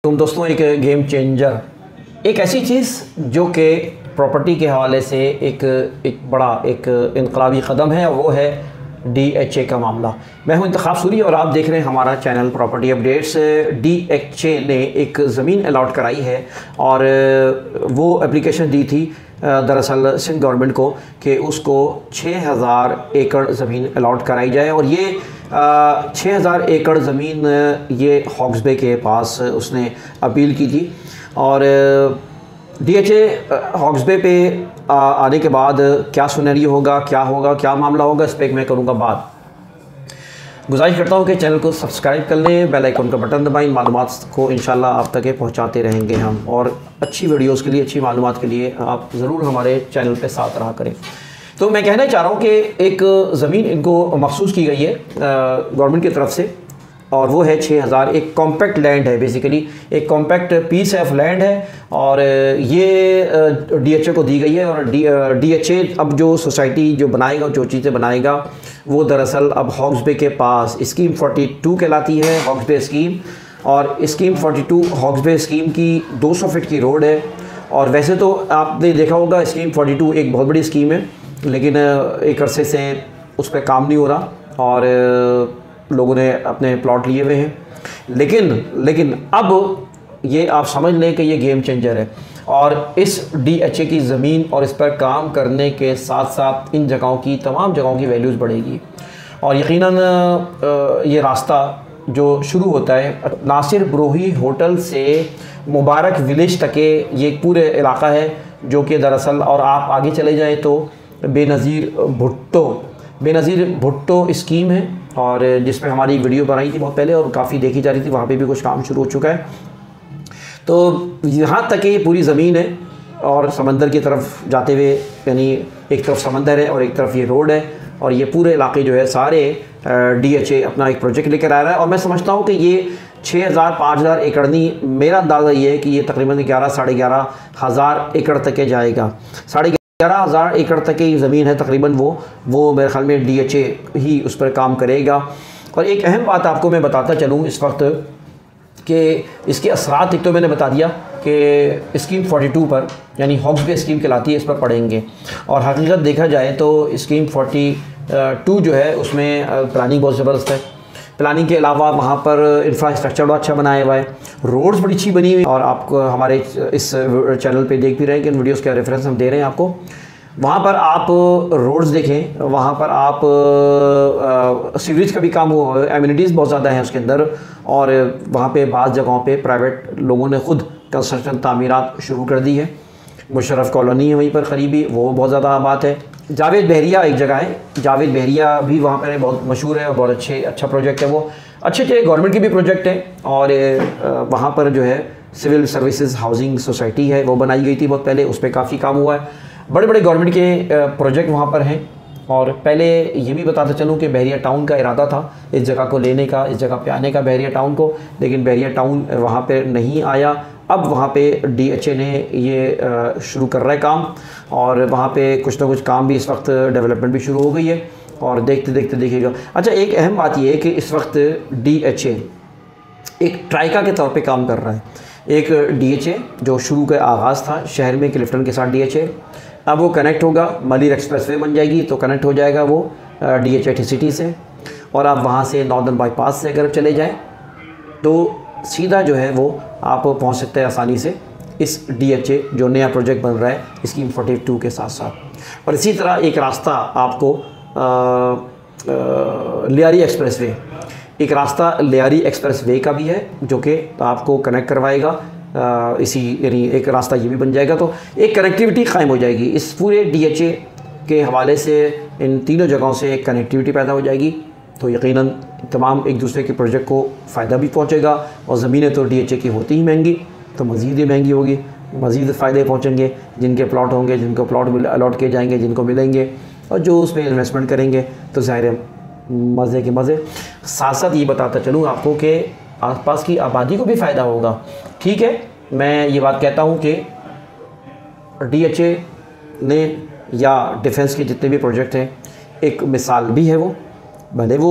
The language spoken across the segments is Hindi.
तुम दोस्तों एक गेम चेंजर, एक ऐसी चीज़ जो कि प्रॉपर्टी के हवाले से एक बड़ा इनकलाबी क़दम है, और वो है DHA का मामला। मैं हूं इंतखाब सूरी और आप देख रहे हैं हमारा चैनल प्रॉपर्टी अपडेट्स। DHA ने एक ज़मीन अलाट कराई है और वो एप्लीकेशन दी थी दरअसल सिंध गवर्नमेंट को कि उसको 6000 एकड़ ज़मीन अलाट कराई जाए। और ये 6000 एकड़ ज़मीन ये हॉक्स बे के पास उसने अपील की थी। और DHA हॉक्स बे पे आने के बाद क्या सुनहरी होगा, क्या मामला होगा, इस पर मैं करूँगा बात। गुजारिश करता हूँ कि चैनल को सब्सक्राइब कर लें, बेल आइकन का बटन दबाएं। मालूमात को इंशाल्लाह आप तक पहुँचाते रहेंगे हम, और अच्छी वीडियोज़ के लिए, अच्छी मालूमात के लिए आप ज़रूर हमारे चैनल पे साथ रहा करें। तो मैं कहना चाह रहा हूँ कि एक ज़मीन इनको मखसूस की गई है गवर्नमेंट की तरफ से, और वो है 6000। एक कॉम्पैक्ट लैंड है, बेसिकली एक कॉम्पैक्ट पीस ऑफ लैंड है, और ये DHA को दी गई है। और DHA अब जो सोसाइटी जो बनाएगा, जो चीज़ें बनाएगा, वो दरअसल अब हॉक्स बे के पास स्कीम 42 कहलाती है, हॉक्स बे स्कीम। और स्कीम 42 हॉक्स बे स्कीम की 200 फीट की रोड है। और वैसे तो आपने देखा होगा स्कीम 42 एक बहुत बड़ी स्कीम है, लेकिन एक अरसे से उस पर काम नहीं हो रहा और लोगों ने अपने प्लॉट लिए हुए हैं। लेकिन अब ये आप समझ लें कि ये गेम चेंजर है, और इस DHA की ज़मीन और इस पर काम करने के साथ साथ इन जगहों की, तमाम जगहों की वैल्यूज़ बढ़ेगी। और यकीनन ये रास्ता जो शुरू होता है नासिर ब्रोही होटल से मुबारक विलेज तक के, ये पूरे इलाका है जो कि दरअसल, और आप आगे चले जाएँ तो बेनज़ीर भुट्टो स्कीम है, और जिसमें हमारी वीडियो बनाई थी बहुत पहले और काफ़ी देखी जा रही थी। वहाँ पे भी कुछ काम शुरू हो चुका है। तो यहाँ तक ये पूरी ज़मीन है, और समंदर की तरफ जाते हुए, यानी एक तरफ समंदर है और एक तरफ ये रोड है, और ये पूरे इलाके जो है सारे DHA अपना एक प्रोजेक्ट लेकर आ रहा है। और मैं समझता हूँ कि ये 6000 5000 एकड़ नहीं, मेरा अंदाज़ा ये है कि ये तकरीबन 11 साढ़े 11 हज़ार एकड़ तक के जाएगा। 11,500 एकड़ तक की ज़मीन है तकरीबन। वो मेरे ख्याल में DHA ही उस पर काम करेगा। और एक अहम बात आपको मैं बताता चलूँ इस वक्त कि इसके असरात, एक तो मैंने बता दिया कि स्कीम 42 पर, यानी हॉक्स बे स्कीम कहलाती है, इस पर पड़ेंगे। और हकीकत देखा जाए तो स्कीम 42 जो है उसमें प्लानिंग बहुत ज़बरदस्त है। प्लानिंग के अलावा वहाँ पर इंफ्रास्ट्रक्चर बड़ा अच्छा बनाया हुआ है, रोड्स बड़ी अच्छी बनी हुई, और आपको हमारे इस चैनल पे देख भी रहे हैं कि इन वीडियोस का रेफरेंस हम दे रहे हैं आपको। वहाँ पर आप रोड्स देखें, वहाँ पर आप सीवरेज का भी काम हुआ, एमिनिटीज़ बहुत ज़्यादा हैं उसके अंदर। और वहाँ पे बाज़ जगहों पे प्राइवेट लोगों ने ख़ुद कंस्ट्रक्शन तामीरात शुरू कर दी है। मुशर्रफ कॉलोनी है वहीं पर करीबी, वो बहुत ज़्यादा आबाद है। जावेद बहरिया एक जगह है, जावेद बहरिया भी वहाँ पर बहुत मशहूर है और बहुत अच्छा प्रोजेक्ट है। वो अच्छे गवर्नमेंट के भी प्रोजेक्ट हैं। और वहाँ पर जो है सिविल सर्विसेज हाउसिंग सोसाइटी है, वो बनाई गई थी बहुत पहले, उस पर काफ़ी काम हुआ है। बड़े बड़े गवर्नमेंट के प्रोजेक्ट वहाँ पर हैं। और पहले ये भी बताता चलूँ कि बहरिया टाउन का इरादा था इस जगह को लेने का, इस जगह पे आने का, बहरिया टाउन को, लेकिन बहरिया टाउन वहाँ पे नहीं आया। अब वहाँ पे DHA ने ये शुरू कर रहा है काम, और वहाँ पे कुछ ना कुछ काम भी इस वक्त डेवलपमेंट भी शुरू हो गई है, और देखते देखते देखिएगा। अच्छा, एक अहम बात ये है कि इस वक्त DHA एक ट्राइका के तौर पे काम कर रहा है। एक DHA जो शुरू का आगाज़ था शहर में क्लिफ्टन के साथ DHA, अब वो कनेक्ट होगा, मलिर एक्सप्रेसवे बन जाएगी तो कनेक्ट हो जाएगा वो DHA सिटी से। और आप वहाँ से नॉर्दर्न बाईपास से अगर चले जाएँ तो सीधा जो है वो आप पहुँच सकते हैं आसानी से इस DHA जो नया प्रोजेक्ट बन रहा है स्कीम 42 के साथ साथ। और इसी तरह एक रास्ता आपको लियारी एक्सप्रेसवे, एक रास्ता लियारी एक्सप्रेसवे का भी है जो कि आपको कनेक्ट करवाएगा इसी, यानी एक रास्ता ये भी बन जाएगा, तो एक कनेक्टिविटी क़ायम हो जाएगी इस पूरे DHA के हवाले से। इन तीनों जगहों से एक कनेक्टिविटी पैदा हो जाएगी, तो यकीनन तमाम एक दूसरे के प्रोजेक्ट को फ़ायदा भी पहुंचेगा। और ज़मीनें तो DHA की होती ही महंगी, तो मज़ीद ही महंगी होगी, मज़ीद फ़ायदे पहुँचेंगे जिनके प्लॉट होंगे, जिनको प्लॉट अलॉट किए जाएंगे, जिनको मिलेंगे, और जो उसमें इन्वेस्टमेंट करेंगे तो ज़ाहिर मज़े के मज़े। साथ साथ ये बताता चलूँ आपको कि आसपास की आबादी को भी फ़ायदा होगा। ठीक है, मैं ये बात कहता हूँ कि DHA ने या डिफेंस के जितने भी प्रोजेक्ट हैं, एक मिसाल भी है वो, भले वो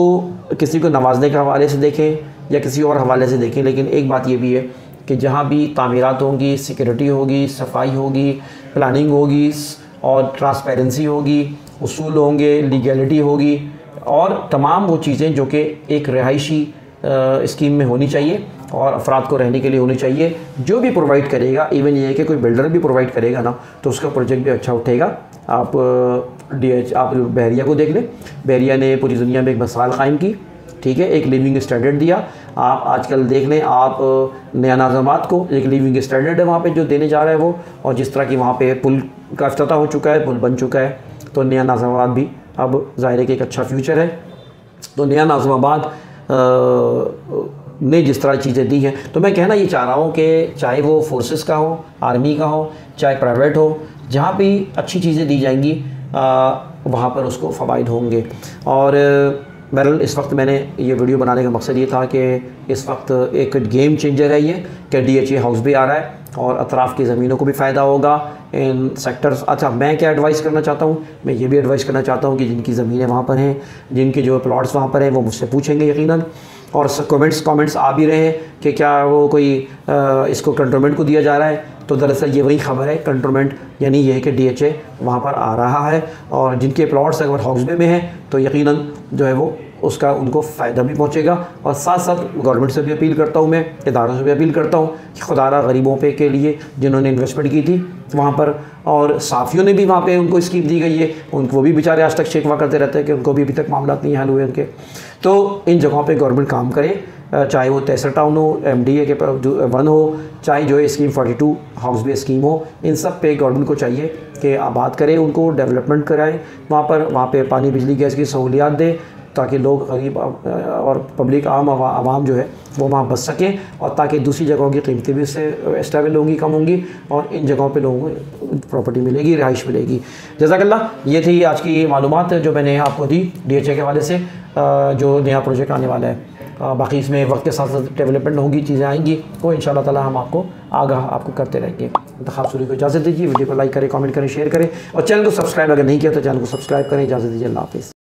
किसी को नवाजने के हवाले से देखें या किसी और हवाले से देखें, लेकिन एक बात ये भी है कि जहाँ भी तामीरात होंगी, सिक्योरिटी होगी, सफाई होगी, प्लानिंग होगी और ट्रांसपेरेंसी होगी, उसूल होंगे, लीगैलिटी होगी और तमाम वो चीज़ें जो कि एक रिहायशी स्कीम में होनी चाहिए और अफराद को रहने के लिए होनी चाहिए। जो भी प्रोवाइड करेगा, इवन ये है कि कोई बिल्डर भी प्रोवाइड करेगा ना, तो उसका प्रोजेक्ट भी अच्छा उठेगा। आप आप बहरिया को देख लें, बहरिया ने पूरी दुनिया में एक मिसाल कायम की, ठीक है, एक लिविंग स्टैंडर्ड दिया। आप आजकल देख लें, आप नया नाज़मात को एक लिविंग स्टैंडर्ड है वहाँ पे जो देने जा रहा है वो, और जिस तरह की वहाँ पे पुल का इफ्तिताह हो चुका है, पुल बन चुका है, तो नया नाज़मात भी अब ज़ाहिर है कि एक अच्छा फ्यूचर है। तो नया नाज़माबाद ने जिस तरह चीज़ें दी हैं, तो मैं कहना ये चाह रहा हूँ कि चाहे वो फोर्सेस का हो, आर्मी का हो, चाहे प्राइवेट हो, जहाँ भी अच्छी चीज़ें दी जाएंगी वहाँ पर उसको फ़वाइद होंगे। और बहरहाल इस वक्त मैंने ये वीडियो बनाने का मकसद ये था कि इस वक्त एक गेम चेंजर है ये कि DHA हाउस भी आ रहा है और अतराफ़ की ज़मीनों को भी फ़ायदा होगा इन सेक्टर्स। अच्छा, मैं क्या एडवाइस करना चाहता हूँ, मैं ये भी एडवाइस करना चाहता हूँ कि जिनकी ज़मीनें वहाँ पर हैं, जिनके जो प्लॉट्स वहाँ पर हैं, वो मुझसे पूछेंगे यकीनन। और कमेंट्स आ भी रहे हैं कि क्या वो कोई इसको कंट्रोलमेंट को दिया जा रहा है, तो दरअसल ये वही खबर है। कंट्रोलमेंट यानी ये है कि DHA वहाँ पर आ रहा है और जिनके प्लॉट्स अगर हाउस में हैं तो यकीनन जो है वो उसका उनको फ़ायदा भी पहुँचेगा। और साथ साथ गवर्नमेंट से भी अपील करता हूँ, मैं इदारों से भी अपील करता हूँ कि खुदारा गरीबों पे के लिए जिन्होंने इन्वेस्टमेंट की थी वहाँ पर, और साफ़ियों ने भी वहाँ पे उनको स्कीम दी गई है, उनको भी बेचारे आज तक शिकवा करते रहते हैं कि उनको भी अभी तक मामला नहीं हल हुए उनके। तो इन जगहों पे गवर्नमेंट काम करे, चाहे वो तहसील टाउन हो, MDA के 1 हो, चाहे जो है स्कीम 42 हाउस बेस स्कीम हो, इन सब पे गवर्नमेंट को चाहिए कि आबाद करे, उनको डेवलपमेंट कराएं वहाँ पे पानी बिजली गैस की सहूलियात दे ताकि लोग गरीब और पब्लिक आवाम जो है वो वहाँ बच सकें, और ताकि दूसरी जगहों की कीमतें भी इससे स्टेबल होंगी, कम होंगी, और इन जगहों पे लोगों को प्रॉपर्टी मिलेगी, रिहाइश मिलेगी। जज़ाकल्लाह। ये थी आज की मालूमात जो मैंने आपको दी DHA के हवाले से, जो नया प्रोजेक्ट आने वाला है। बाकी इसमें वक्त के साथ साथ डेवलपमेंट होगी, चीज़ें आएंगी, वो इंशाअल्लाह ताला हम आपको आपको करते रहेंगे। खासूरी को इजाज़त दीजिए, वीडियो को लाइक करें, कमेंट करें, शेयर करें, और चैनल को सब्सक्राइब अगर नहीं किया तो चैनल को सब्सक्राइब करें। इजाज़त दीजिए, अल्लाह हाफ़िज़।